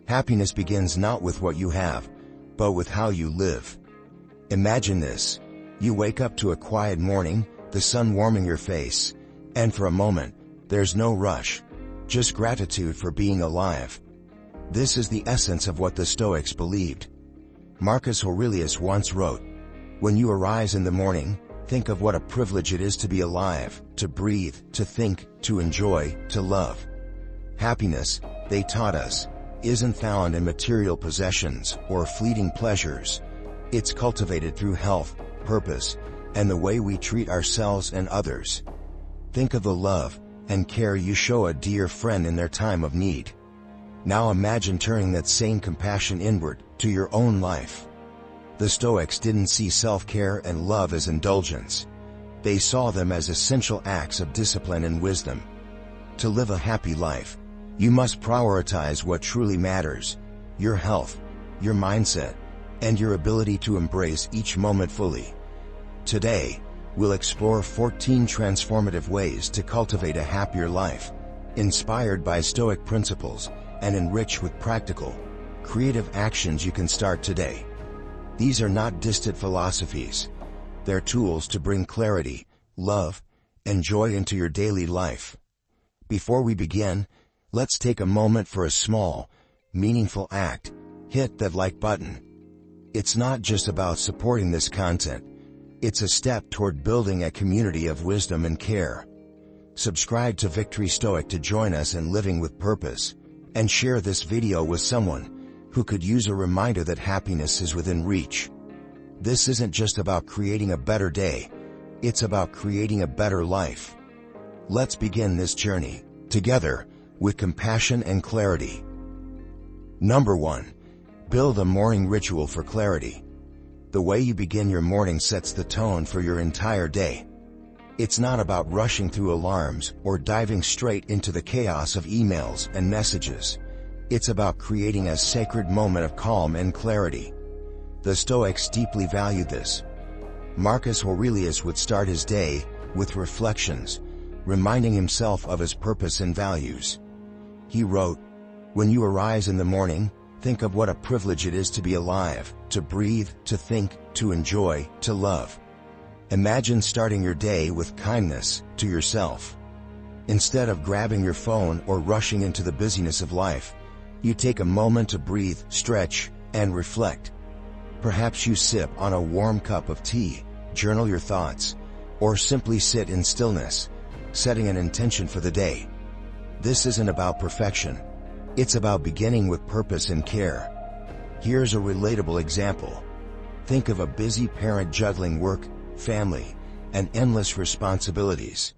Happiness begins not with what you have, but with how you live. Imagine this. You wake up to a quiet morning, the sun warming your face, and for a moment, there's no rush, just gratitude for being alive. This is the essence of what the Stoics believed. Marcus Aurelius once wrote, "When you arise in the morning, think of what a privilege it is to be alive, to breathe, to think, to enjoy, to love." Happiness, they taught us, isn't found in material possessions or fleeting pleasures. It's cultivated through health, purpose, and the way we treat ourselves and others. Think of the love and care you show a dear friend in their time of need. Now imagine turning that same compassion inward, to your own life. The Stoics didn't see self-care and love as indulgence. They saw them as essential acts of discipline and wisdom. To live a happy life, you must prioritize what truly matters: your health, your mindset, and your ability to embrace each moment fully. Today, we'll explore 14 transformative ways to cultivate a happier life, inspired by Stoic principles and enriched with practical, creative actions you can start today. These are not distant philosophies. They're tools to bring clarity, love, and joy into your daily life. Before we begin, let's take a moment for a small, meaningful act. Hit that like button. It's not just about supporting this content. It's a step toward building a community of wisdom and care. Subscribe to Victory Stoic to join us in living with purpose, and share this video with someone who could use a reminder that happiness is within reach. This isn't just about creating a better day. It's about creating a better life. Let's begin this journey, together, with compassion and clarity. Number 1. Build a morning ritual for clarity. The way you begin your morning sets the tone for your entire day. It's not about rushing through alarms or diving straight into the chaos of emails and messages. It's about creating a sacred moment of calm and clarity. The Stoics deeply valued this. Marcus Aurelius would start his day with reflections, reminding himself of his purpose and values. He wrote, "When you arise in the morning, think of what a privilege it is to be alive, to breathe, to think, to enjoy, to love." Imagine starting your day with kindness to yourself. Instead of grabbing your phone or rushing into the busyness of life, you take a moment to breathe, stretch, and reflect. Perhaps you sip on a warm cup of tea, journal your thoughts, or simply sit in stillness, setting an intention for the day. This isn't about perfection. It's about beginning with purpose and care. Here's a relatable example. Think of a busy parent juggling work, family, and endless responsibilities.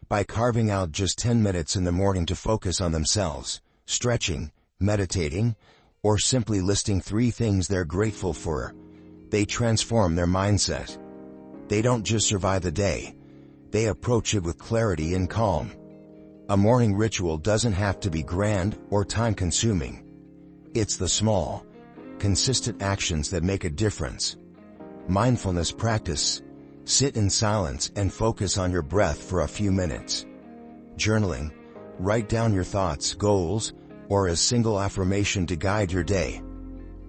By carving out just 10 minutes in the morning to focus on themselves, stretching, meditating, or simply listing 3 things they're grateful for, they transform their mindset. They don't just survive the day. They approach it with clarity and calm. A morning ritual doesn't have to be grand or time-consuming. It's the small, consistent actions that make a difference. Mindfulness practice. Sit in silence and focus on your breath for a few minutes. Journaling. Write down your thoughts, goals, or a single affirmation to guide your day.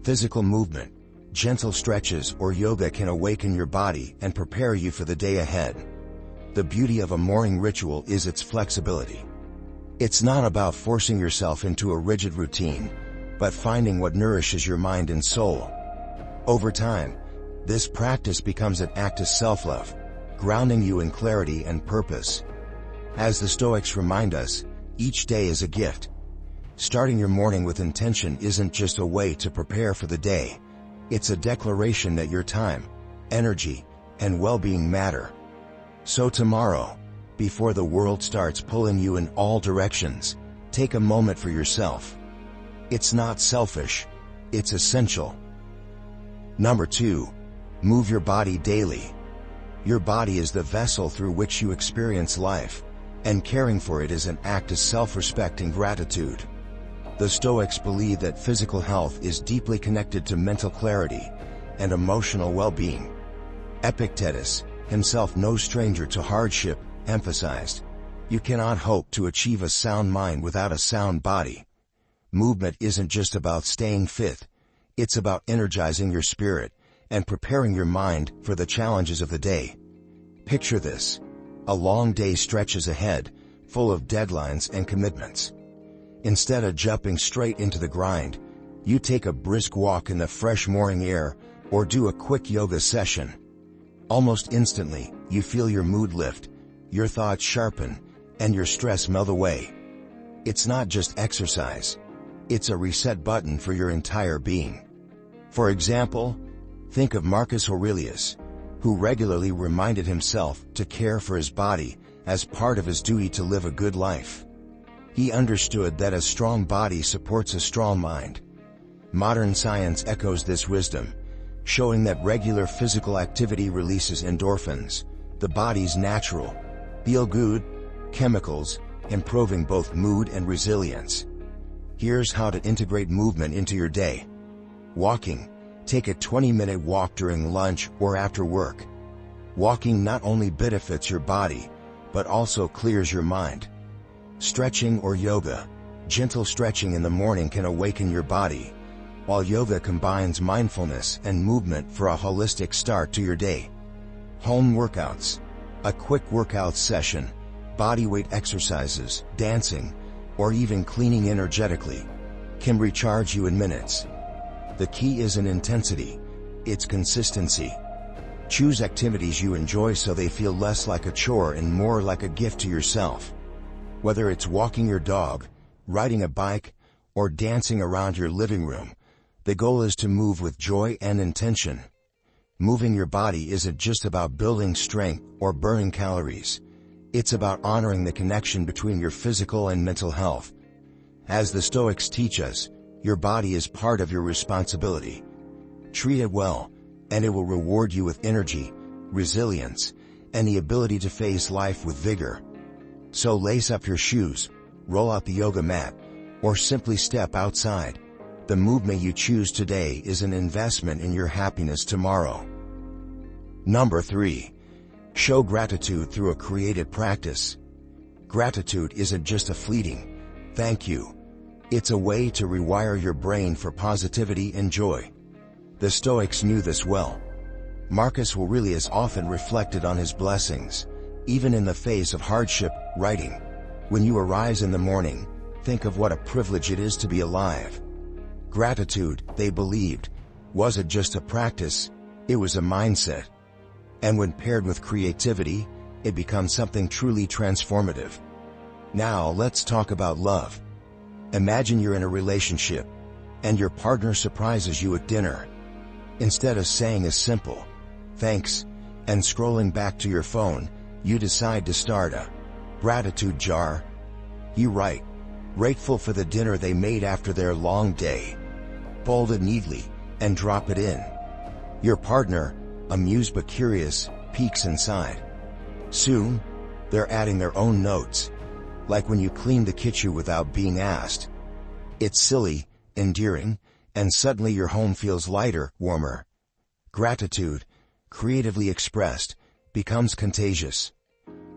Physical movement. Gentle stretches or yoga can awaken your body and prepare you for the day ahead. The beauty of a morning ritual is its flexibility. It's not about forcing yourself into a rigid routine, but finding what nourishes your mind and soul. Over time, this practice becomes an act of self-love, grounding you in clarity and purpose. As the Stoics remind us, each day is a gift. Starting your morning with intention isn't just a way to prepare for the day. It's a declaration that your time, energy, and well-being matter. So tomorrow, before the world starts pulling you in all directions, take a moment for yourself. It's not selfish, it's essential. Number 2. Move your body daily. Your body is the vessel through which you experience life, and caring for it is an act of self-respect and gratitude. The Stoics believe that physical health is deeply connected to mental clarity and emotional well-being. Epictetus, himself no stranger to hardship, emphasized, "You cannot hope to achieve a sound mind without a sound body." Movement isn't just about staying fit, it's about energizing your spirit and preparing your mind for the challenges of the day. Picture this. A long day stretches ahead, full of deadlines and commitments. Instead of jumping straight into the grind, you take a brisk walk in the fresh morning air or do a quick yoga session. Almost instantly, you feel your mood lift, your thoughts sharpen, and your stress melt away. It's not just exercise. It's a reset button for your entire being. For example, think of Marcus Aurelius, who regularly reminded himself to care for his body as part of his duty to live a good life. He understood that a strong body supports a strong mind. Modern science echoes this wisdom, showing that regular physical activity releases endorphins, the body's natural, feel-good chemicals, improving both mood and resilience. Here's how to integrate movement into your day. Walking. Take a 20-minute walk during lunch or after work. Walking not only benefits your body, but also clears your mind. Stretching or yoga. Gentle stretching in the morning can awaken your body, while yoga combines mindfulness and movement for a holistic start to your day. Home workouts. A quick workout session, bodyweight exercises, dancing, or even cleaning energetically can recharge you in minutes. The key isn't intensity, it's consistency. Choose activities you enjoy so they feel less like a chore and more like a gift to yourself. Whether it's walking your dog, riding a bike, or dancing around your living room, the goal is to move with joy and intention. Moving your body isn't just about building strength or burning calories. It's about honoring the connection between your physical and mental health. As the Stoics teach us, your body is part of your responsibility. Treat it well, and it will reward you with energy, resilience, and the ability to face life with vigor. So lace up your shoes, roll out the yoga mat, or simply step outside. The movement you choose today is an investment in your happiness tomorrow. Number 3. Show gratitude through a creative practice. Gratitude isn't just a fleeting thank you. It's a way to rewire your brain for positivity and joy. The Stoics knew this well. Marcus Aurelius often reflected on his blessings, even in the face of hardship, writing, "When you arise in the morning, think of what a privilege it is to be alive." Gratitude, they believed, wasn't just a practice, it was a mindset. And when paired with creativity, it becomes something truly transformative. Now let's talk about love. Imagine you're in a relationship, and your partner surprises you at dinner. Instead of saying a simple, "Thanks," and scrolling back to your phone, you decide to start a gratitude jar. You write, "Grateful for the dinner they made after their long day." Fold it neatly, and drop it in. Your partner, amused but curious, peeks inside. Soon, they're adding their own notes, like when you clean the kitchen without being asked. It's silly, endearing, and suddenly your home feels lighter, warmer. Gratitude, creatively expressed, becomes contagious.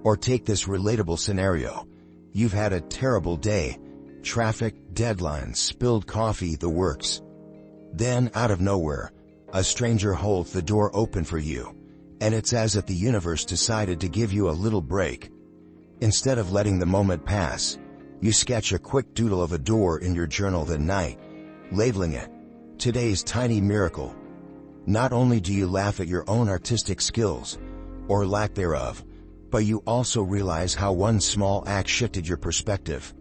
Or take this relatable scenario. You've had a terrible day, traffic, deadlines, spilled coffee, the works. Then, out of nowhere, a stranger holds the door open for you, and it's as if the universe decided to give you a little break. Instead of letting the moment pass, you sketch a quick doodle of a door in your journal that night, labeling it, "Today's Tiny Miracle." Not only do you laugh at your own artistic skills, or lack thereof, but you also realize how one small act shifted your perspective.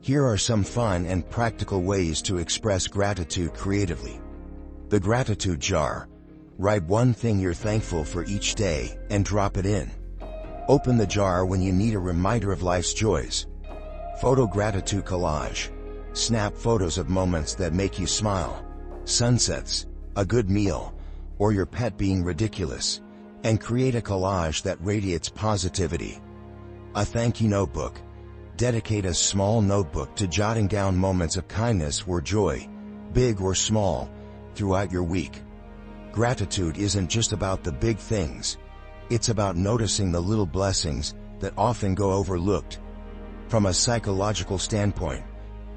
Here are some fun and practical ways to express gratitude creatively. The gratitude jar. Write one thing you're thankful for each day and drop it in. Open the jar when you need a reminder of life's joys. Photo gratitude collage. Snap photos of moments that make you smile, sunsets, a good meal, or your pet being ridiculous, and create a collage that radiates positivity. A thank you notebook. Dedicate a small notebook to jotting down moments of kindness or joy, big or small, throughout your week. Gratitude isn't just about the big things. It's about noticing the little blessings that often go overlooked. From a psychological standpoint,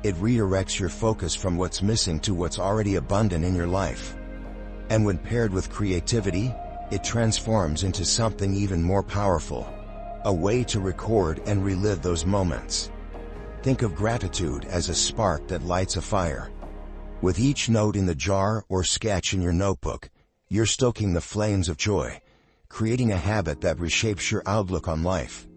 It redirects your focus from what's missing to what's already abundant in your life. And when paired with creativity, it transforms into something even more powerful. A way to record and relive those moments. Think of gratitude as a spark that lights a fire. With each note in the jar or sketch in your notebook, you're stoking the flames of joy, creating a habit that reshapes your outlook on life.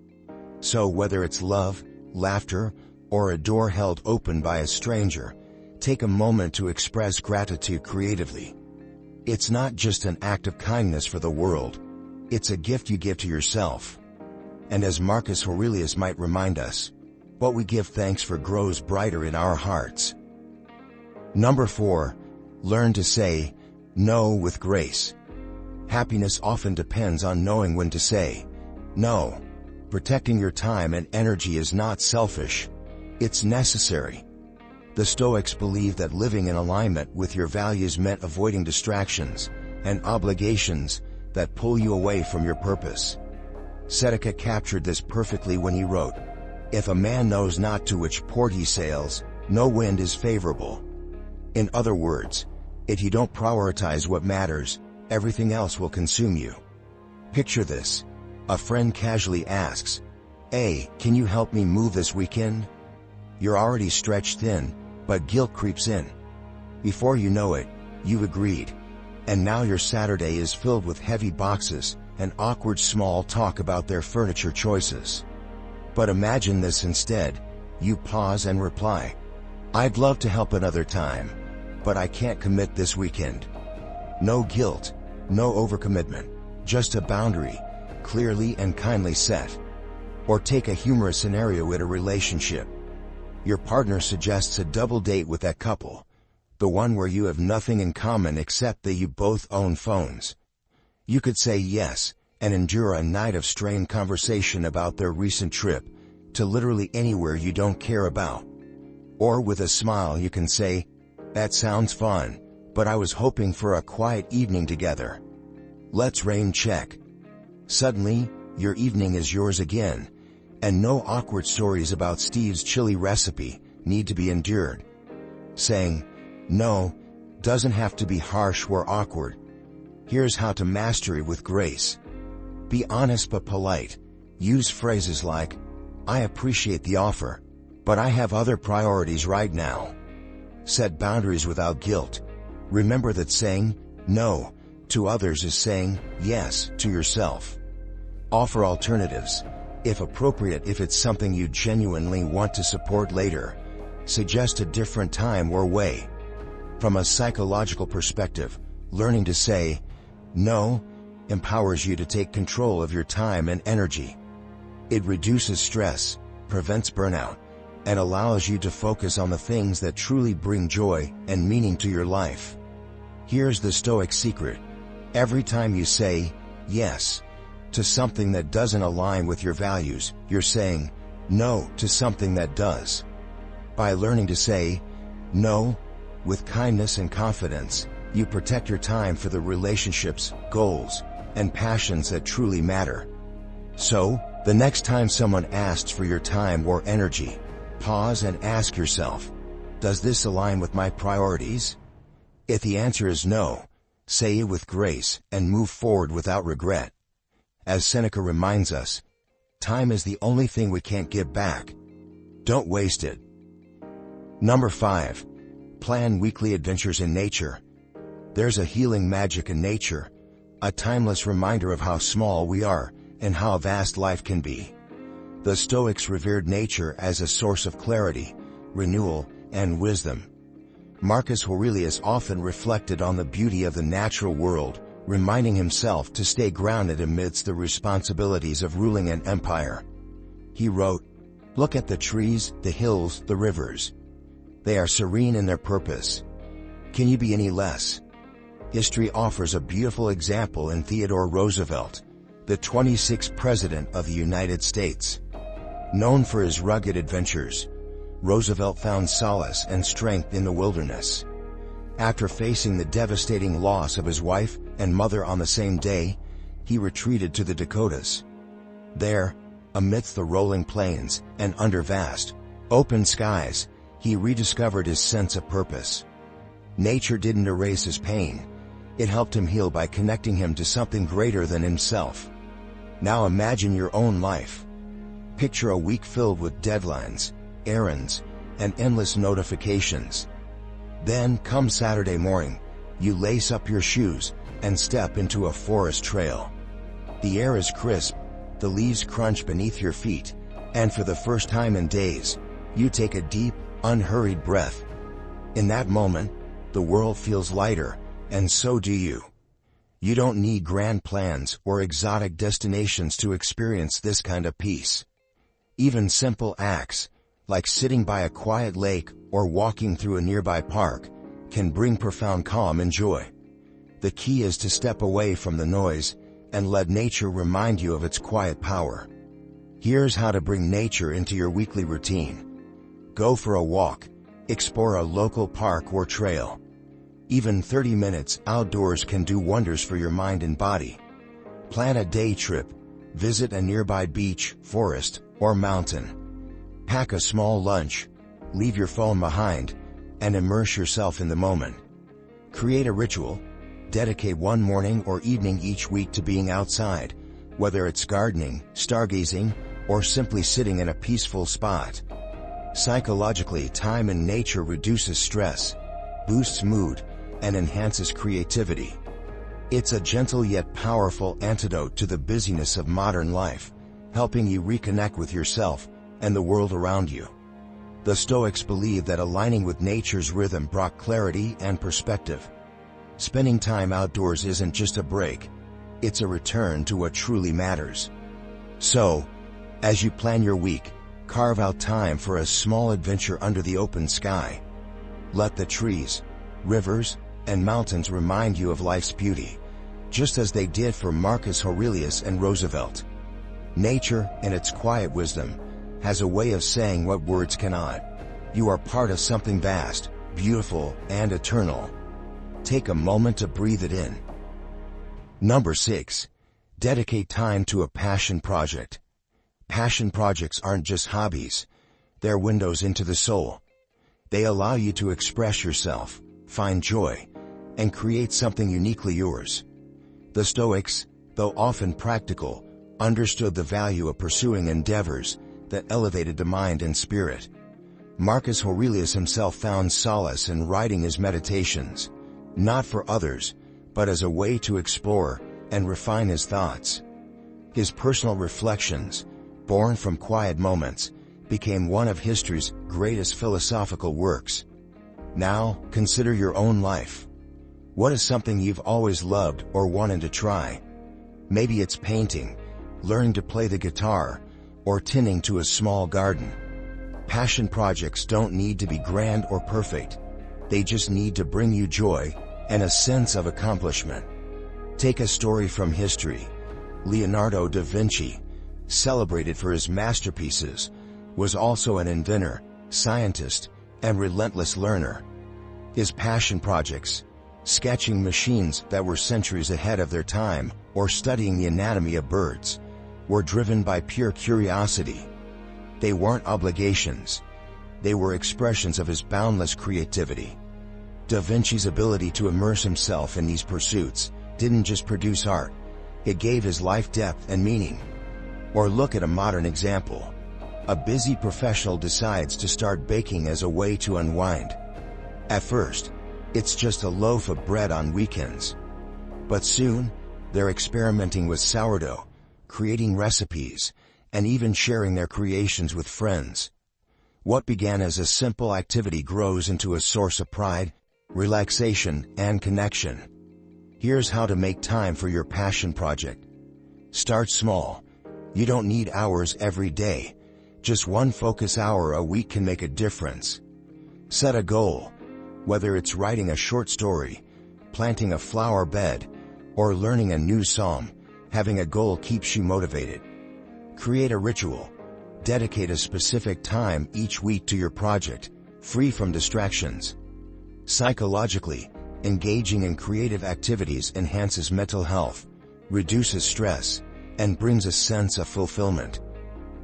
So whether it's love, laughter, or a door held open by a stranger, take a moment to express gratitude creatively. It's not just an act of kindness for the world, it's a gift you give to yourself. And as Marcus Aurelius might remind us, what we give thanks for grows brighter in our hearts. Number 4, learn to say no with grace. Happiness often depends on knowing when to say no. Protecting your time and energy is not selfish, it's necessary. The Stoics believe that living in alignment with your values meant avoiding distractions and obligations that pull you away from your purpose. Seneca captured this perfectly when he wrote, "If a man knows not to which port he sails, no wind is favorable." In other words, if you don't prioritize what matters, everything else will consume you. Picture this. A friend casually asks, "Hey, can you help me move this weekend?" You're already stretched thin, but guilt creeps in. Before you know it, you've agreed. And now your Saturday is filled with heavy boxes and awkward small talk about their furniture choices. But imagine this instead. You pause and reply, "I'd love to help another time, but I can't commit this weekend." No guilt, no overcommitment, just a boundary, clearly and kindly set. Or take a humorous scenario in a relationship. Your partner suggests a double date with that couple, the one where you have nothing in common except that you both own phones. You could say yes, and endure a night of strained conversation about their recent trip to literally anywhere you don't care about. Or with a smile you can say, "That sounds fun, but I was hoping for a quiet evening together. Let's rain check." Suddenly, your evening is yours again, and no awkward stories about Steve's chili recipe need to be endured. Saying no doesn't have to be harsh or awkward. Here's how to master it with grace. Be honest but polite. Use phrases like, "I appreciate the offer, but I have other priorities right now." Set boundaries without guilt. Remember that saying no to others is saying yes to yourself. Offer alternatives, if appropriate. If it's something you genuinely want to support later, suggest a different time or way. From a psychological perspective, learning to say no empowers you to take control of your time and energy. It reduces stress, prevents burnout, and allows you to focus on the things that truly bring joy and meaning to your life. Here's the Stoic secret. Every time you say yes to something that doesn't align with your values, you're saying no to something that does. By learning to say no with kindness and confidence, you protect your time for the relationships, goals, and passions that truly matter. So, the next time someone asks for your time or energy, pause and ask yourself, does this align with my priorities? If the answer is no, say it with grace and move forward without regret. As Seneca reminds us, time is the only thing we can't get back. Don't waste it. Number 5. Plan weekly adventures in nature. There's a healing magic in nature, a timeless reminder of how small we are and how vast life can be. The Stoics revered nature as a source of clarity, renewal, and wisdom. Marcus Aurelius often reflected on the beauty of the natural world, reminding himself to stay grounded amidst the responsibilities of ruling an empire. He wrote, "Look at the trees, the hills, the rivers. They are serene in their purpose. Can you be any less?" History offers a beautiful example in Theodore Roosevelt, the 26th President of the United States. Known for his rugged adventures, Roosevelt found solace and strength in the wilderness. After facing the devastating loss of his wife and mother on the same day, he retreated to the Dakotas. There, amidst the rolling plains and under vast, open skies, he rediscovered his sense of purpose. Nature didn't erase his pain. It helped him heal by connecting him to something greater than himself. Now imagine your own life. Picture a week filled with deadlines, errands, and endless notifications. Then, come Saturday morning, you lace up your shoes and step into a forest trail. The air is crisp, the leaves crunch beneath your feet, and for the first time in days, you take a deep, unhurried breath. In that moment, the world feels lighter, and so do you. You don't need grand plans or exotic destinations to experience this kind of peace. Even simple acts, like sitting by a quiet lake or walking through a nearby park, can bring profound calm and joy. The key is to step away from the noise and let nature remind you of its quiet power. Here's how to bring nature into your weekly routine. Go for a walk. Explore a local park or trail. Even 30 minutes outdoors can do wonders for your mind and body. Plan a day trip. Visit a nearby beach, forest, or mountain. Pack a small lunch. Leave your phone behind, and immerse yourself in the moment. Create a ritual. Dedicate one morning or evening each week to being outside, whether it's gardening, stargazing, or simply sitting in a peaceful spot. Psychologically, time in nature reduces stress, boosts mood, and enhances creativity. It's a gentle yet powerful antidote to the busyness of modern life, helping you reconnect with yourself and the world around you. The Stoics believed that aligning with nature's rhythm brought clarity and perspective. Spending time outdoors isn't just a break, it's a return to what truly matters. So, as you plan your week, carve out time for a small adventure under the open sky. Let the trees, rivers, and mountains remind you of life's beauty, just as they did for Marcus Aurelius and Roosevelt. Nature, in its quiet wisdom, has a way of saying what words cannot. You are part of something vast, beautiful, and eternal. Take a moment to breathe it in. Number 6. Dedicate time to a passion project. Passion projects aren't just hobbies. They're windows into the soul. They allow you to express yourself, find joy, and create something uniquely yours. The Stoics, though often practical, understood the value of pursuing endeavors that elevated the mind and spirit. Marcus Aurelius himself found solace in writing his meditations, not for others, but as a way to explore and refine his thoughts. His personal reflections, born from quiet moments, became one of history's greatest philosophical works. Now, consider your own life. What is something you've always loved or wanted to try? Maybe it's painting, learning to play the guitar, or tending to a small garden. Passion projects don't need to be grand or perfect. They just need to bring you joy and a sense of accomplishment. Take a story from history. Leonardo da Vinci, celebrated for his masterpieces, was also an inventor, scientist, and relentless learner. His passion projects, sketching machines that were centuries ahead of their time, or studying the anatomy of birds, were driven by pure curiosity. They weren't obligations. They were expressions of his boundless creativity. Da Vinci's ability to immerse himself in these pursuits didn't just produce art, it gave his life depth and meaning. Or look at a modern example. A busy professional decides to start baking as a way to unwind. At first, it's just a loaf of bread on weekends. But soon, they're experimenting with sourdough, creating recipes, and even sharing their creations with friends. What began as a simple activity grows into a source of pride, relaxation, and connection. Here's how to make time for your passion project. Start small. You don't need hours every day. Just one focus hour a week can make a difference. Set a goal. Whether it's writing a short story, planting a flower bed, or learning a new psalm, having a goal keeps you motivated. Create a ritual. Dedicate a specific time each week to your project, free from distractions. Psychologically, engaging in creative activities enhances mental health, reduces stress, and brings a sense of fulfillment.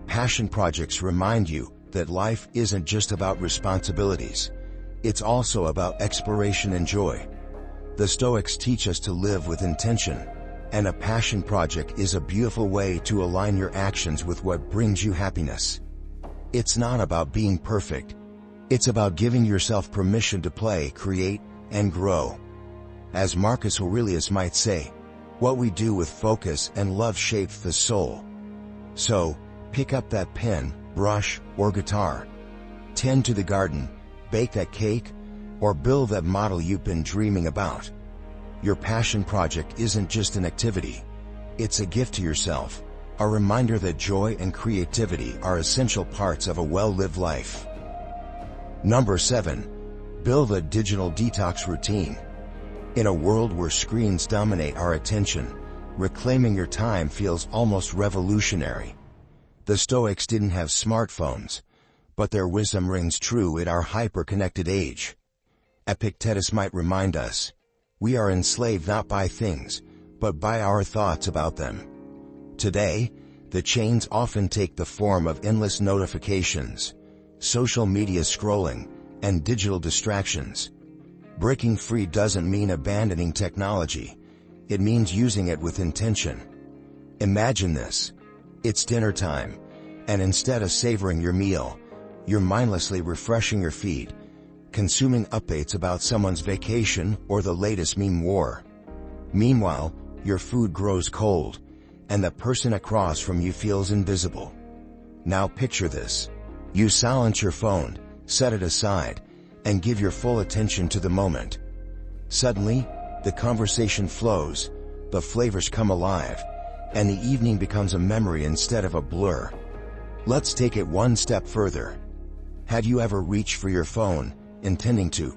Passion projects remind you that life isn't just about responsibilities. It's also about exploration and joy. The Stoics teach us to live with intention, and a passion project is a beautiful way to align your actions with what brings you happiness. It's not about being perfect. It's about giving yourself permission to play, create, and grow. As Marcus Aurelius might say, what we do with focus and love shapes the soul. So, pick up that pen, brush, or guitar. Tend to the garden, bake that cake, or build that model you've been dreaming about. Your passion project isn't just an activity. It's a gift to yourself, a reminder that joy and creativity are essential parts of a well-lived life. Number 7. Build a digital detox routine. In a world where screens dominate our attention, reclaiming your time feels almost revolutionary. The Stoics didn't have smartphones, but their wisdom rings true in our hyper-connected age. Epictetus might remind us, we are enslaved not by things, but by our thoughts about them. Today, the chains often take the form of endless notifications, social media scrolling, and digital distractions. Breaking free doesn't mean abandoning technology. It means using it with intention. Imagine this. It's dinner time, and instead of savoring your meal, you're mindlessly refreshing your feed, consuming updates about someone's vacation or the latest meme war. Meanwhile, your food grows cold, and the person across from you feels invisible. Now picture this. You silence your phone, set it aside, and give your full attention to the moment. Suddenly, the conversation flows, the flavors come alive, and the evening becomes a memory instead of a blur. Let's take it one step further. Have you ever reached for your phone, intending to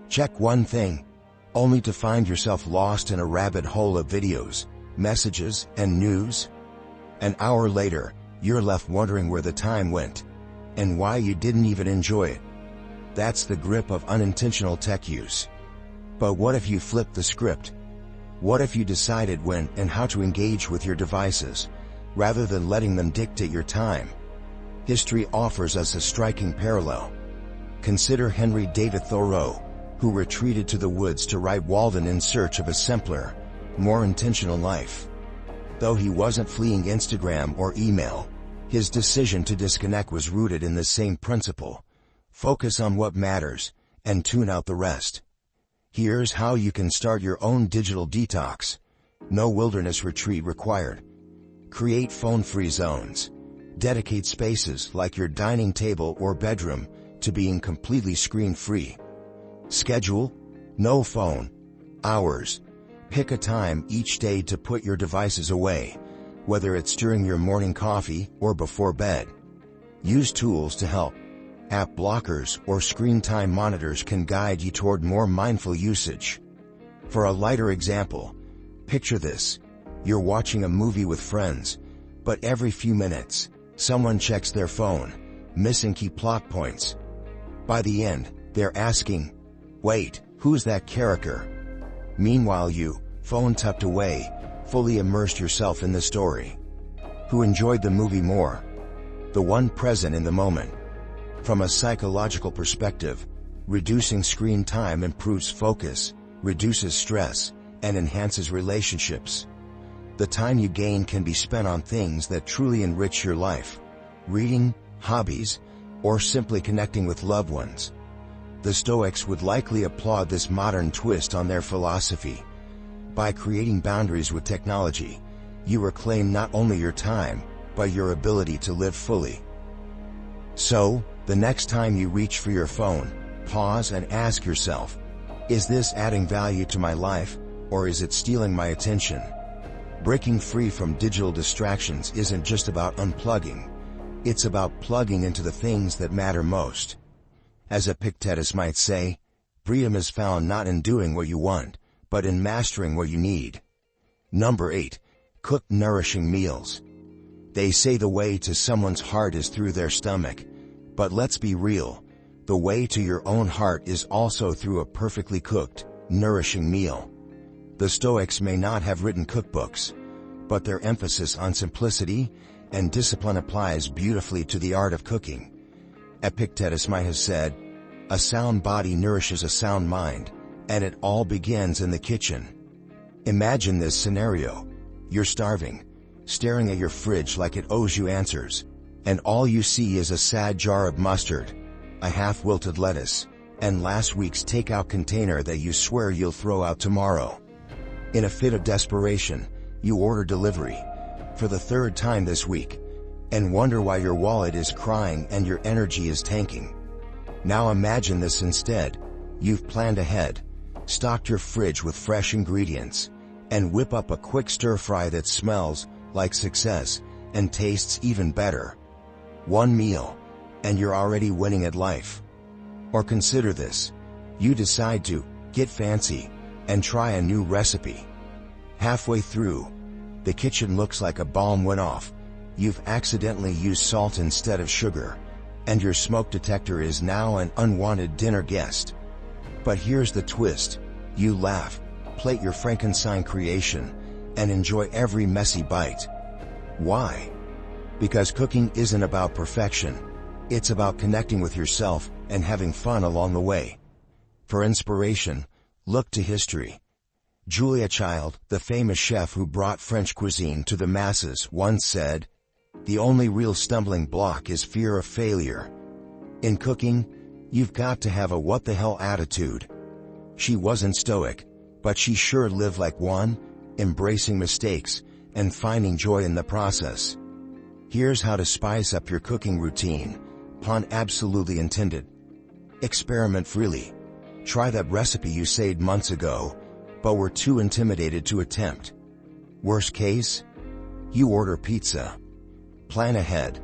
check one thing, only to find yourself lost in a rabbit hole of videos, messages, and news? An hour later, you're left wondering where the time went, and why you didn't even enjoy it. That's the grip of unintentional tech use. But what if you flipped the script? What if you decided when and how to engage with your devices, rather than letting them dictate your time? History offers us a striking parallel. Consider Henry David Thoreau, who retreated to the woods to write Walden in search of a simpler, more intentional life. Though he wasn't fleeing Instagram or email, his decision to disconnect was rooted in the same principle. Focus on what matters, and tune out the rest. Here's how you can start your own digital detox. No wilderness retreat required. Create phone-free zones. Dedicate spaces like your dining table or bedroom to being completely screen-free. Schedule, no phone, hours. Pick a time each day to put your devices away, whether it's during your morning coffee or before bed. Use tools to help. App blockers or screen time monitors can guide you toward more mindful usage. For a lighter example, picture this. You're watching a movie with friends, but every few minutes, someone checks their phone, missing key plot points. By the end, they're asking, wait, who's that character? Meanwhile you, phone tucked away, fully immersed yourself in the story. Who enjoyed the movie more? The one present in the moment. From a psychological perspective, reducing screen time improves focus, reduces stress, and enhances relationships. The time you gain can be spent on things that truly enrich your life: reading, hobbies, or simply connecting with loved ones. The Stoics would likely applaud this modern twist on their philosophy. By creating boundaries with technology, you reclaim not only your time, but your ability to live fully. So, the next time you reach for your phone, pause and ask yourself, is this adding value to my life, or is it stealing my attention? Breaking free from digital distractions isn't just about unplugging. It's about plugging into the things that matter most. As Epictetus might say, freedom is found not in doing what you want, but in mastering what you need. Number 8. Cook nourishing meals. They say the way to someone's heart is through their stomach. But let's be real, the way to your own heart is also through a perfectly cooked, nourishing meal. The Stoics may not have written cookbooks, but their emphasis on simplicity and discipline applies beautifully to the art of cooking. Epictetus might have said, "A sound body nourishes a sound mind, and it all begins in the kitchen." Imagine this scenario. You're starving, staring at your fridge like it owes you answers, and all you see is a sad jar of mustard, a half-wilted lettuce, and last week's takeout container that you swear you'll throw out tomorrow. In a fit of desperation, you order delivery, for the third time this week, and wonder why your wallet is crying and your energy is tanking. Now imagine this instead. You've planned ahead, stocked your fridge with fresh ingredients, and whip up a quick stir-fry that smells like success and tastes even better. One meal, and you're already winning at life. Or consider this. You decide to get fancy and try a new recipe. Halfway through, the kitchen looks like a bomb went off. You've accidentally used salt instead of sugar, and your smoke detector is now an unwanted dinner guest. But here's the twist. You laugh, plate your Frankenstein creation, and enjoy every messy bite. Why? Because cooking isn't about perfection. It's about connecting with yourself and having fun along the way. For inspiration, look to history. Julia Child, the famous chef who brought French cuisine to the masses, once said, "The only real stumbling block is fear of failure." In cooking, you've got to have a what-the-hell attitude. She wasn't stoic, but she sure lived like one, embracing mistakes and finding joy in the process. Here's how to spice up your cooking routine, pun absolutely intended. Experiment freely. Try that recipe you saved months ago, but were too intimidated to attempt. Worst case? You order pizza. Plan ahead.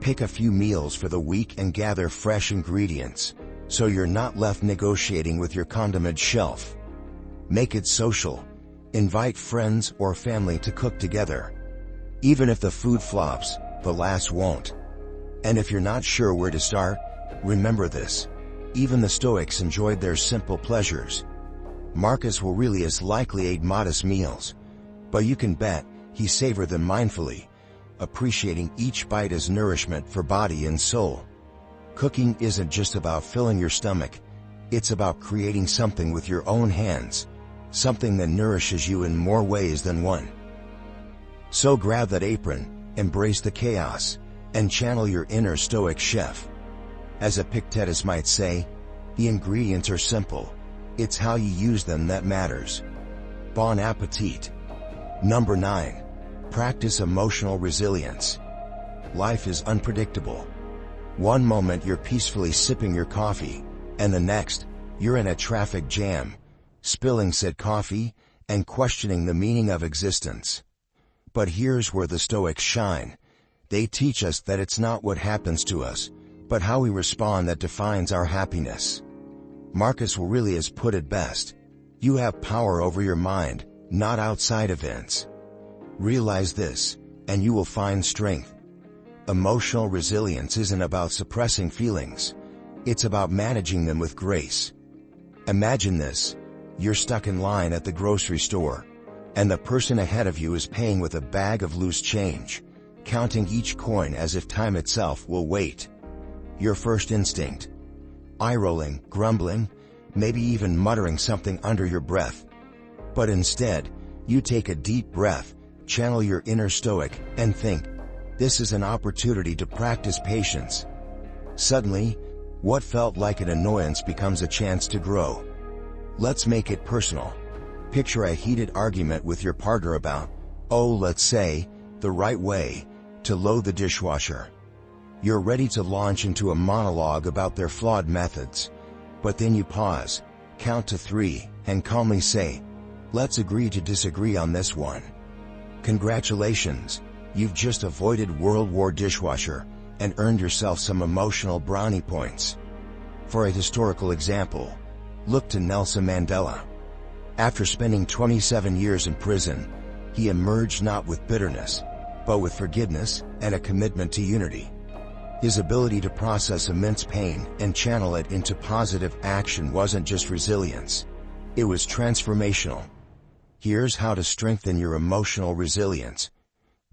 Pick a few meals for the week and gather fresh ingredients, so you're not left negotiating with your condiment shelf. Make it social. Invite friends or family to cook together. Even if the food flops, the last won't. And if you're not sure where to start, remember this. Even the Stoics enjoyed their simple pleasures. Marcus Aurelius likely ate modest meals, but you can bet he savored them mindfully, appreciating each bite as nourishment for body and soul. Cooking isn't just about filling your stomach, it's about creating something with your own hands, something that nourishes you in more ways than one. So grab that apron, embrace the chaos, and channel your inner Stoic chef. As Epictetus might say, the ingredients are simple. It's how you use them that matters. Bon appetit. Number 9. Practice emotional resilience. Life is unpredictable. One moment you're peacefully sipping your coffee, and the next, you're in a traffic jam, spilling said coffee, and questioning the meaning of existence. But here's where the Stoics shine. They teach us that it's not what happens to us, but how we respond that defines our happiness. Marcus Aurelius put it best. You have power over your mind, not outside events. Realize this, and you will find strength. Emotional resilience isn't about suppressing feelings. It's about managing them with grace. Imagine this. You're stuck in line at the grocery store, and the person ahead of you is paying with a bag of loose change, counting each coin as if time itself will wait. Your first instinct? Eye-rolling, grumbling, maybe even muttering something under your breath. But instead, you take a deep breath, channel your inner Stoic, and think, this is an opportunity to practice patience. Suddenly, what felt like an annoyance becomes a chance to grow. Let's make it personal. Picture a heated argument with your partner about, let's say, the right way to load the dishwasher. You're ready to launch into a monologue about their flawed methods. But then you pause, count to 3, and calmly say, let's agree to disagree on this one. Congratulations, you've just avoided World War dishwasher and earned yourself some emotional brownie points. For a historical example, look to Nelson Mandela. After spending 27 years in prison, he emerged not with bitterness, but with forgiveness and a commitment to unity. His ability to process immense pain and channel it into positive action wasn't just resilience. It was transformational. Here's how to strengthen your emotional resilience.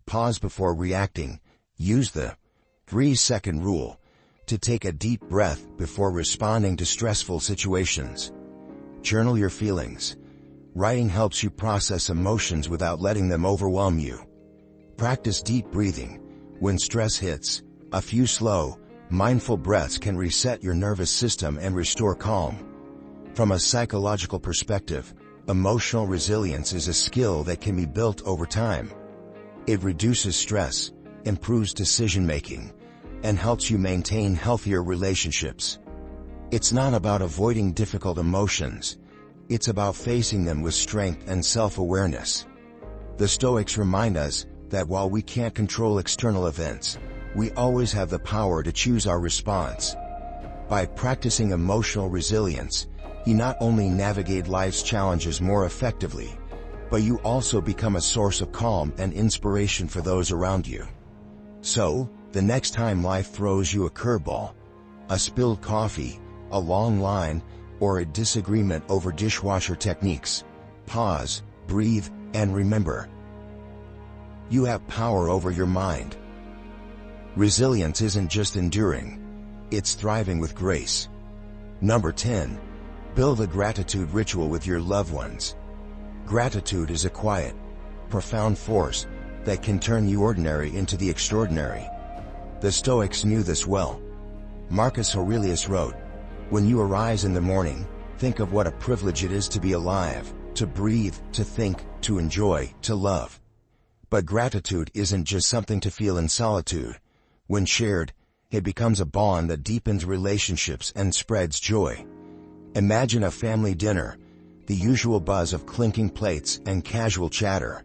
Pause before reacting. Use the 3-second rule to take a deep breath before responding to stressful situations. Journal your feelings. Writing helps you process emotions without letting them overwhelm you. Practice deep breathing. When stress hits, a few slow, mindful breaths can reset your nervous system and restore calm. From a psychological perspective, emotional resilience is a skill that can be built over time. It reduces stress, improves decision-making, and helps you maintain healthier relationships. It's not about avoiding difficult emotions. It's about facing them with strength and self-awareness. The Stoics remind us that while we can't control external events, we always have the power to choose our response. By practicing emotional resilience, you not only navigate life's challenges more effectively, but you also become a source of calm and inspiration for those around you. So, the next time life throws you a curveball, a spilled coffee, a long line, or a disagreement over dishwasher techniques, pause, breathe, and remember. You have power over your mind. Resilience isn't just enduring, it's thriving with grace. Number 10. Build a gratitude ritual with your loved ones. Gratitude is a quiet, profound force that can turn the ordinary into the extraordinary. The Stoics knew this well. Marcus Aurelius wrote, "When you arise in the morning, think of what a privilege it is to be alive, to breathe, to think, to enjoy, to love." But gratitude isn't just something to feel in solitude. When shared, it becomes a bond that deepens relationships and spreads joy. Imagine a family dinner, the usual buzz of clinking plates and casual chatter.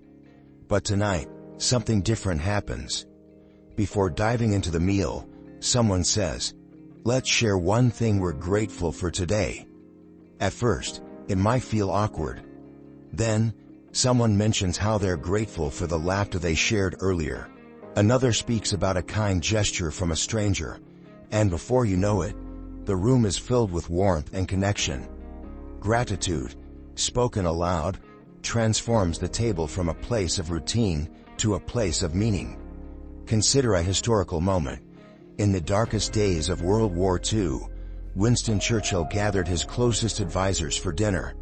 But tonight, something different happens. Before diving into the meal, someone says, "Let's share one thing we're grateful for today." At first, it might feel awkward. Then, someone mentions how they're grateful for the laughter they shared earlier. Another speaks about a kind gesture from a stranger, and before you know it, the room is filled with warmth and connection. Gratitude, spoken aloud, transforms the table from a place of routine to a place of meaning. Consider a historical moment. In the darkest days of World War II, Winston Churchill gathered his closest advisors for dinner.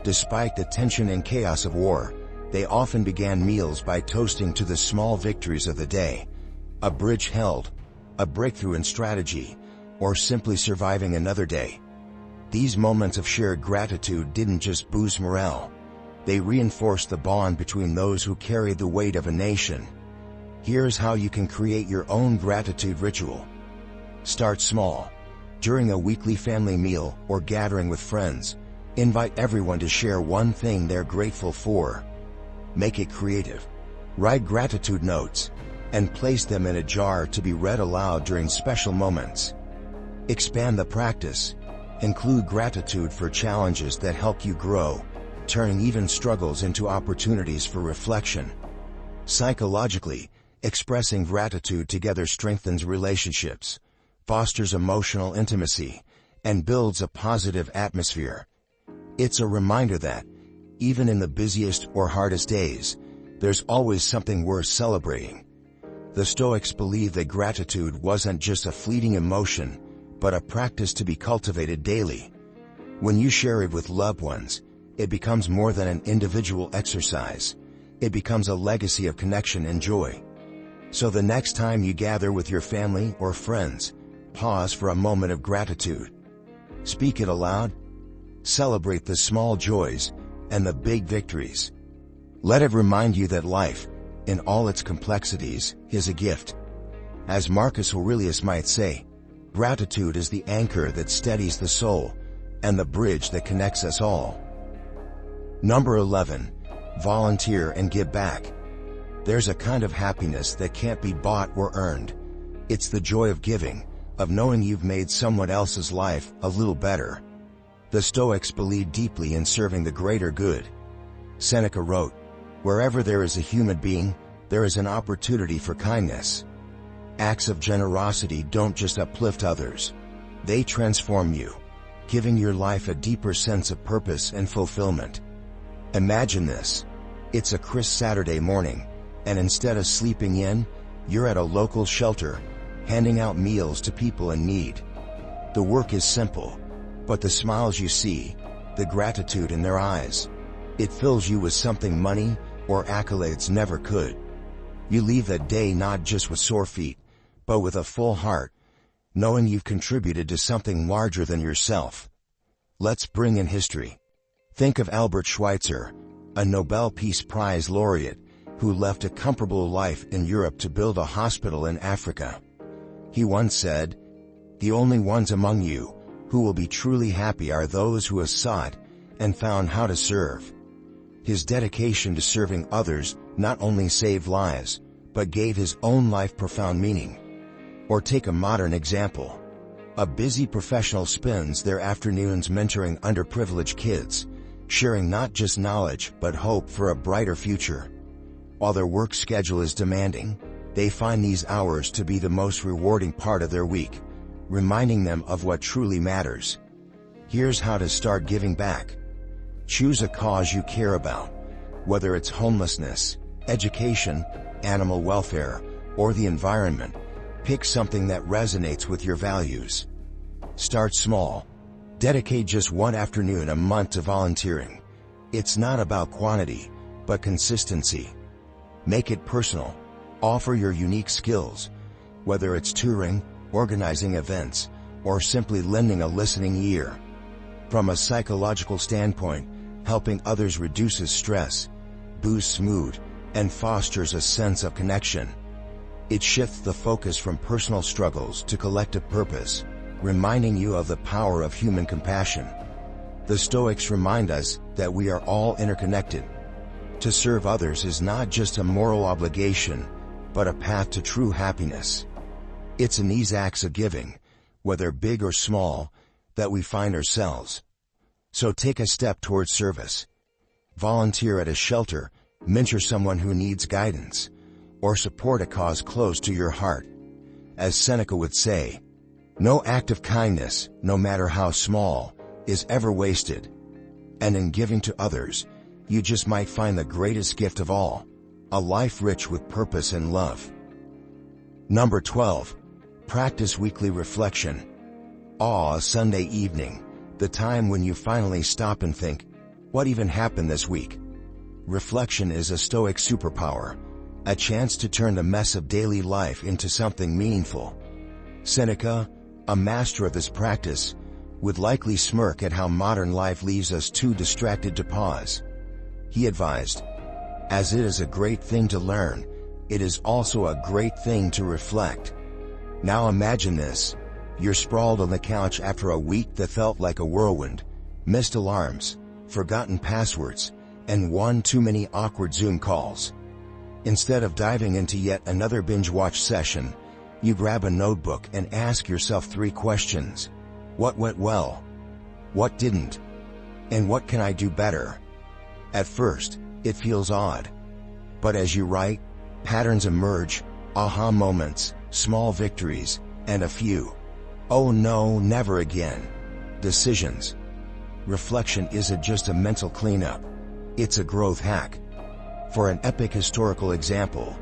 Despite the tension and chaos of war, they often began meals by toasting to the small victories of the day. A bridge held, a breakthrough in strategy, or simply surviving another day. These moments of shared gratitude didn't just boost morale. They reinforced the bond between those who carried the weight of a nation. Here's how you can create your own gratitude ritual. Start small. During a weekly family meal or gathering with friends, invite everyone to share one thing they're grateful for. Make it creative. Write gratitude notes and place them in a jar to be read aloud during special moments. Expand the practice. Include gratitude for challenges that help you grow, turning even struggles into opportunities for reflection. Psychologically, expressing gratitude together strengthens relationships, fosters emotional intimacy, and builds a positive atmosphere. It's a reminder that, even in the busiest or hardest days, there's always something worth celebrating. The Stoics believed that gratitude wasn't just a fleeting emotion, but a practice to be cultivated daily. When you share it with loved ones, it becomes more than an individual exercise. It becomes a legacy of connection and joy. So the next time you gather with your family or friends, pause for a moment of gratitude. Speak it aloud. Celebrate the small joys and the big victories. Let it remind you that life, in all its complexities, is a gift. As Marcus Aurelius might say, gratitude is the anchor that steadies the soul and the bridge that connects us all. Number 11. Volunteer and give back. There's a kind of happiness that can't be bought or earned. It's the joy of giving, of knowing you've made someone else's life a little better. The Stoics believed deeply in serving the greater good. Seneca wrote, "Wherever there is a human being, there is an opportunity for kindness." Acts of generosity don't just uplift others. They transform you, giving your life a deeper sense of purpose and fulfillment. Imagine this. It's a crisp Saturday morning, and instead of sleeping in, you're at a local shelter, handing out meals to people in need. The work is simple, but the smiles you see, the gratitude in their eyes, it fills you with something money or accolades never could. You leave that day not just with sore feet, but with a full heart, knowing you've contributed to something larger than yourself. Let's bring in history. Think of Albert Schweitzer, a Nobel Peace Prize laureate, who left a comfortable life in Europe to build a hospital in Africa. He once said, "The only ones among you who will be truly happy are those who have sought and found how to serve." His dedication to serving others not only saved lives, but gave his own life profound meaning. Or take a modern example. A busy professional spends their afternoons mentoring underprivileged kids, sharing not just knowledge but hope for a brighter future. While their work schedule is demanding, they find these hours to be the most rewarding part of their week, reminding them of what truly matters. Here's how to start giving back. Choose a cause you care about, whether it's homelessness, education, animal welfare, or the environment. Pick something that resonates with your values. Start small. Dedicate just one afternoon a month to volunteering. It's not about quantity, but consistency. Make it personal. Offer your unique skills, whether it's touring, organizing events, or simply lending a listening ear. From a psychological standpoint, helping others reduces stress, boosts mood, and fosters a sense of connection. It shifts the focus from personal struggles to collective purpose, reminding you of the power of human compassion. The Stoics remind us that we are all interconnected. To serve others is not just a moral obligation, but a path to true happiness. It's in these acts of giving, whether big or small, that we find ourselves. So take a step towards service. Volunteer at a shelter, mentor someone who needs guidance, or support a cause close to your heart. As Seneca would say, "No act of kindness, no matter how small, is ever wasted." And in giving to others, you just might find the greatest gift of all, a life rich with purpose and love. Number 12. Practice weekly reflection. A Sunday evening, the time when you finally stop and think, what even happened this week? Reflection is a Stoic superpower, a chance to turn the mess of daily life into something meaningful. Seneca, a master of this practice, would likely smirk at how modern life leaves us too distracted to pause. He advised, "As it is a great thing to learn, it is also a great thing to reflect." Now imagine this. You're sprawled on the couch after a week that felt like a whirlwind, missed alarms, forgotten passwords, and one too many awkward Zoom calls. Instead of diving into yet another binge-watch session, you grab a notebook and ask yourself 3 questions. What went well? What didn't? And what can I do better? At first, it feels odd. But as you write, patterns emerge, aha moments, small victories, and a few, "Oh no, never again" decisions. Reflection isn't just a mental cleanup. It's a growth hack. For an epic historical example,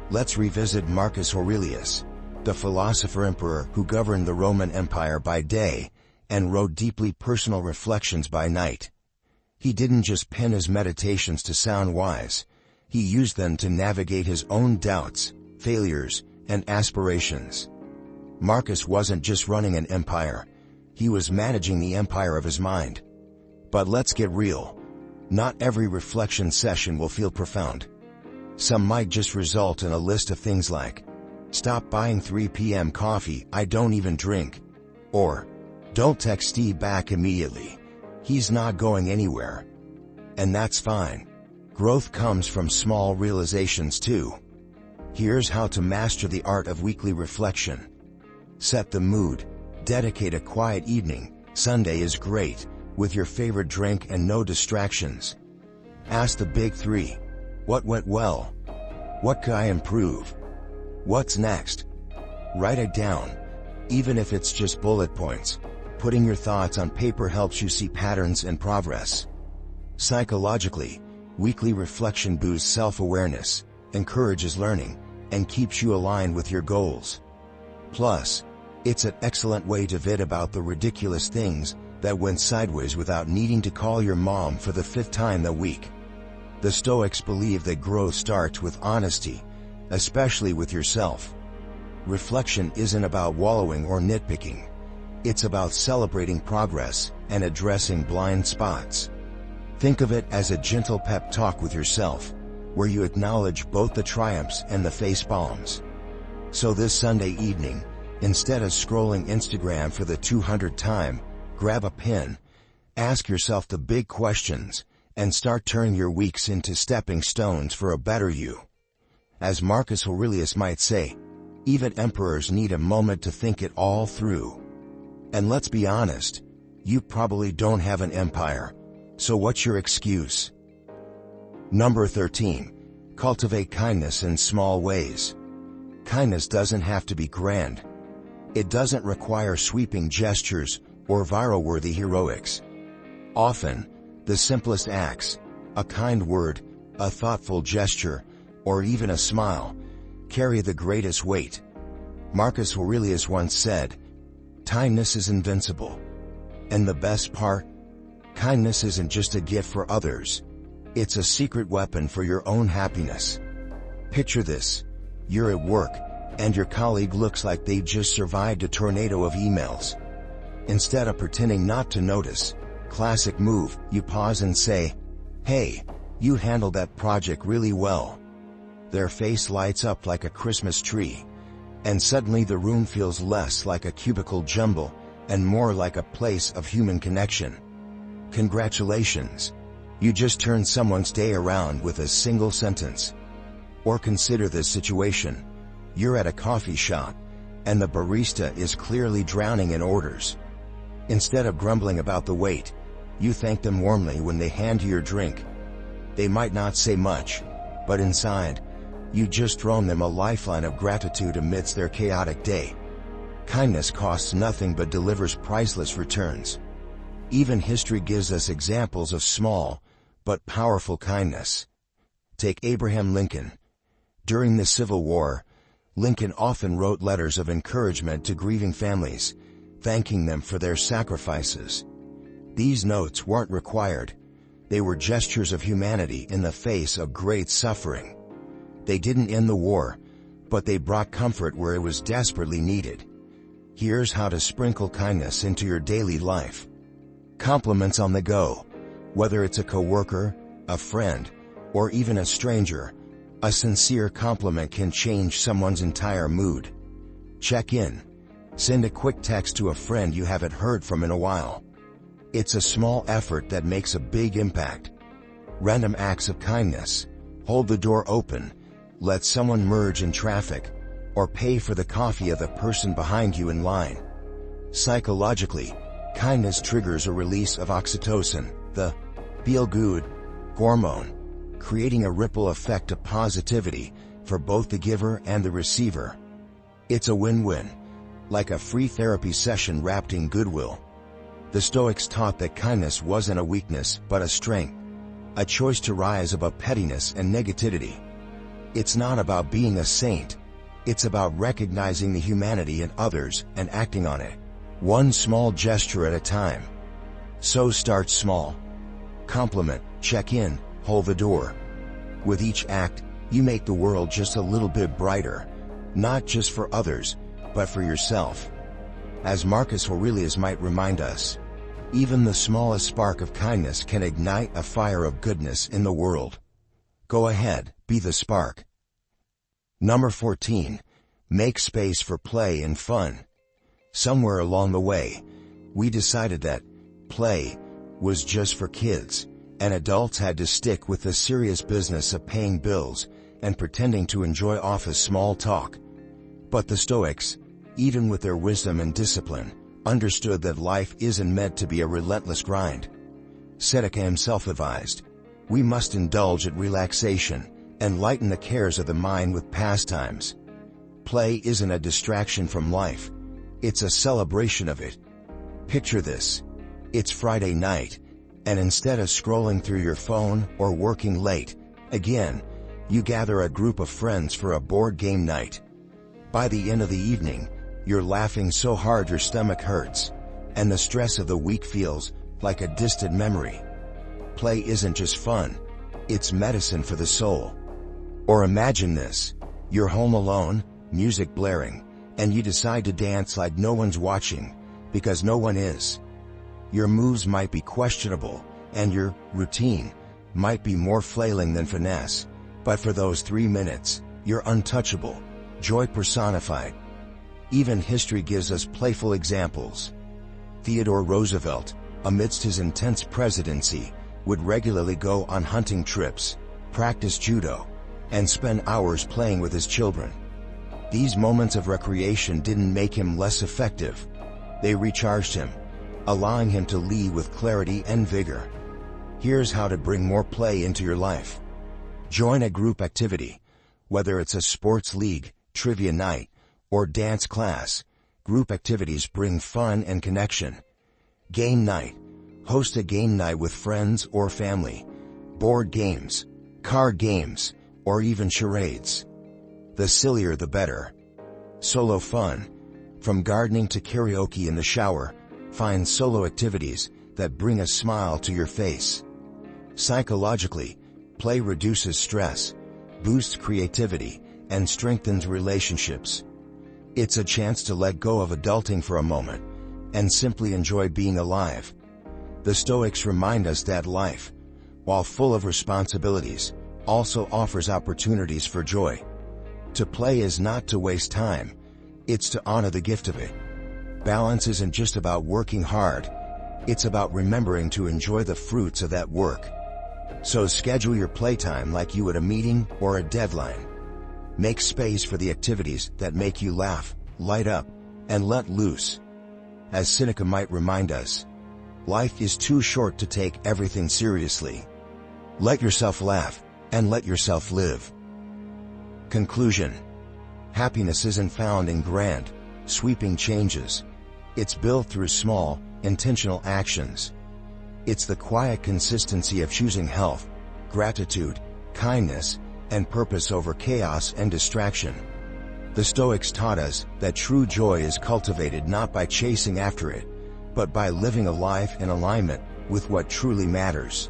let's revisit Marcus Aurelius, the philosopher-emperor who governed the Roman Empire by day and wrote deeply personal reflections by night. He didn't just pen his meditations to sound wise, he used them to navigate his own doubts, failures, and aspirations. Marcus wasn't just running an empire, he was managing the empire of his mind. But let's get real. Not every reflection session will feel profound. Some might just result in a list of things like, "Stop buying 3 p.m. coffee, I don't even drink," or "Don't text Steve back immediately. He's not going anywhere." And that's fine. Growth comes from small realizations too. Here's how to master the art of weekly reflection. Set the mood. Dedicate a quiet evening, Sunday is great, with your favorite drink and no distractions. Ask the big 3. What went well? What could I improve? What's next? Write it down, even if it's just bullet points. Putting your thoughts on paper helps you see patterns and progress. Psychologically, weekly reflection boosts self-awareness, encourages learning, and keeps you aligned with your goals. Plus, it's an excellent way to vent about the ridiculous things that went sideways without needing to call your mom for the 5th time that week. The Stoics believe that growth starts with honesty, especially with yourself. Reflection isn't about wallowing or nitpicking. It's about celebrating progress and addressing blind spots. Think of it as a gentle pep talk with yourself, where you acknowledge both the triumphs and the face palms. So this Sunday evening, instead of scrolling Instagram for the 200th time, grab a pen, ask yourself the big questions, and start turning your weeks into stepping stones for a better you. As Marcus Aurelius might say, even emperors need a moment to think it all through. And let's be honest, you probably don't have an empire, so what's your excuse? Number 13. Cultivate kindness in small ways. Kindness doesn't have to be grand. It doesn't require sweeping gestures or viral-worthy heroics. Often, the simplest acts, a kind word, a thoughtful gesture, or even a smile, carry the greatest weight. Marcus Aurelius once said, "Kindness is invincible." And the best part? Kindness isn't just a gift for others. It's a secret weapon for your own happiness. Picture this. You're at work, and your colleague looks like they just survived a tornado of emails. Instead of pretending not to notice, classic move, you pause and say, "Hey, you handled that project really well." Their face lights up like a Christmas tree, and suddenly the room feels less like a cubicle jumble and more like a place of human connection. Congratulations! You just turned someone's day around with a single sentence. Or consider this situation. You're at a coffee shop, and the barista is clearly drowning in orders. Instead of grumbling about the wait, you thank them warmly when they hand you your drink. They might not say much, but inside, you just thrown them a lifeline of gratitude amidst their chaotic day. Kindness costs nothing but delivers priceless returns. Even history gives us examples of small, but powerful kindness. Take Abraham Lincoln. During the Civil War, Lincoln often wrote letters of encouragement to grieving families, thanking them for their sacrifices. These notes weren't required. They were gestures of humanity in the face of great suffering. They didn't end the war, but they brought comfort where it was desperately needed. Here's how to sprinkle kindness into your daily life. Compliments on the go. Whether it's a coworker, a friend, or even a stranger, a sincere compliment can change someone's entire mood. Check in. Send a quick text to a friend you haven't heard from in a while. It's a small effort that makes a big impact. Random acts of kindness. Hold the door open, let someone merge in traffic, or pay for the coffee of the person behind you in line. Psychologically, kindness triggers a release of oxytocin, the feel-good hormone, creating a ripple effect of positivity for both the giver and the receiver. It's a win-win, like a free therapy session wrapped in goodwill. The Stoics taught that kindness wasn't a weakness but a strength, a choice to rise above pettiness and negativity. It's not about being a saint. It's about recognizing the humanity in others and acting on it, one small gesture at a time. So start small. Compliment, check in, hold the door. With each act, you make the world just a little bit brighter, not just for others, but for yourself. As Marcus Aurelius might remind us, even the smallest spark of kindness can ignite a fire of goodness in the world. Go ahead, be the spark. Number 14. Make space for play and fun. Somewhere along the way, we decided that play was just for kids, and adults had to stick with the serious business of paying bills and pretending to enjoy office small talk. But the Stoics, even with their wisdom and discipline, understood that life isn't meant to be a relentless grind. Seneca himself advised, "We must indulge in relaxation and lighten the cares of the mind with pastimes." Play isn't a distraction from life. It's a celebration of it. Picture this. It's Friday night, and instead of scrolling through your phone or working late, again, you gather a group of friends for a board game night. By the end of the evening, You're laughing so hard your stomach hurts, and the stress of the week feels like a distant memory. Play isn't just fun, it's medicine for the soul. Or imagine this. You're home alone, music blaring, and you decide to dance like no one's watching, because no one is. Your moves might be questionable, and your routine might be more flailing than finesse, but for those 3 minutes, you're untouchable, joy personified. Even history gives us playful examples. Theodore Roosevelt, amidst his intense presidency, would regularly go on hunting trips, practice judo, and spend hours playing with his children. These moments of recreation didn't make him less effective. They recharged him, allowing him to lead with clarity and vigor. Here's how to bring more play into your life. Join a group activity. Whether it's a sports league, trivia night, or dance class, group activities bring fun and connection. Game night. Host a game night with friends or family. Board games, card games, or even charades. The sillier the better. Solo fun. From gardening to karaoke in the shower, find solo activities that bring a smile to your face. Psychologically, play reduces stress, boosts creativity, and strengthens relationships. It's a chance to let go of adulting for a moment and simply enjoy being alive. The Stoics remind us that life, while full of responsibilities, also offers opportunities for joy. To play is not to waste time, it's to honor the gift of it. Balance isn't just about working hard, it's about remembering to enjoy the fruits of that work. So schedule your playtime like you would a meeting or a deadline. Make space for the activities that make you laugh, light up, and let loose. As Seneca might remind us, life is too short to take everything seriously. Let yourself laugh, and let yourself live. Conclusion. Happiness isn't found in grand, sweeping changes. It's built through small, intentional actions. It's the quiet consistency of choosing health, gratitude, kindness, and purpose over chaos and distraction. The Stoics taught us that true joy is cultivated not by chasing after it, but by living a life in alignment with what truly matters.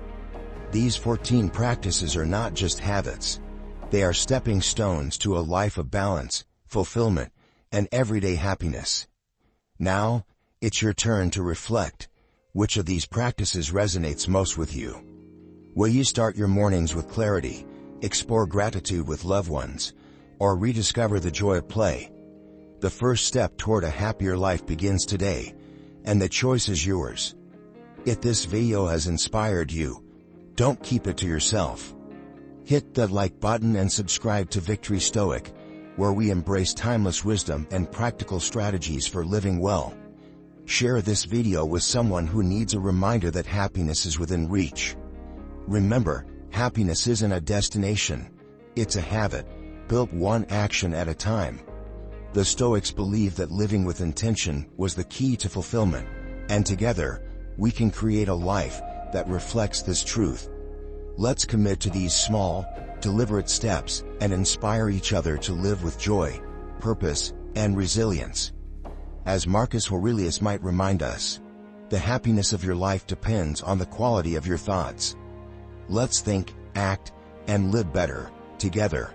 These 14 practices are not just habits. They are stepping stones to a life of balance, fulfillment, and everyday happiness. Now, it's your turn to reflect. Which of these practices resonates most with you? Will you start your mornings with clarity, explore gratitude with loved ones, or rediscover the joy of play? The first step toward a happier life begins today, and the choice is yours. If this video has inspired you, don't keep it to yourself. Hit the like button and subscribe to Victory Stoic, where we embrace timeless wisdom and practical strategies for living well. Share this video with someone who needs a reminder that happiness is within reach. Remember, happiness isn't a destination, it's a habit, built one action at a time. The Stoics believed that living with intention was the key to fulfillment, and together, we can create a life that reflects this truth. Let's commit to these small, deliberate steps and inspire each other to live with joy, purpose, and resilience. As Marcus Aurelius might remind us, the happiness of your life depends on the quality of your thoughts. Let's think, act, and live better, together.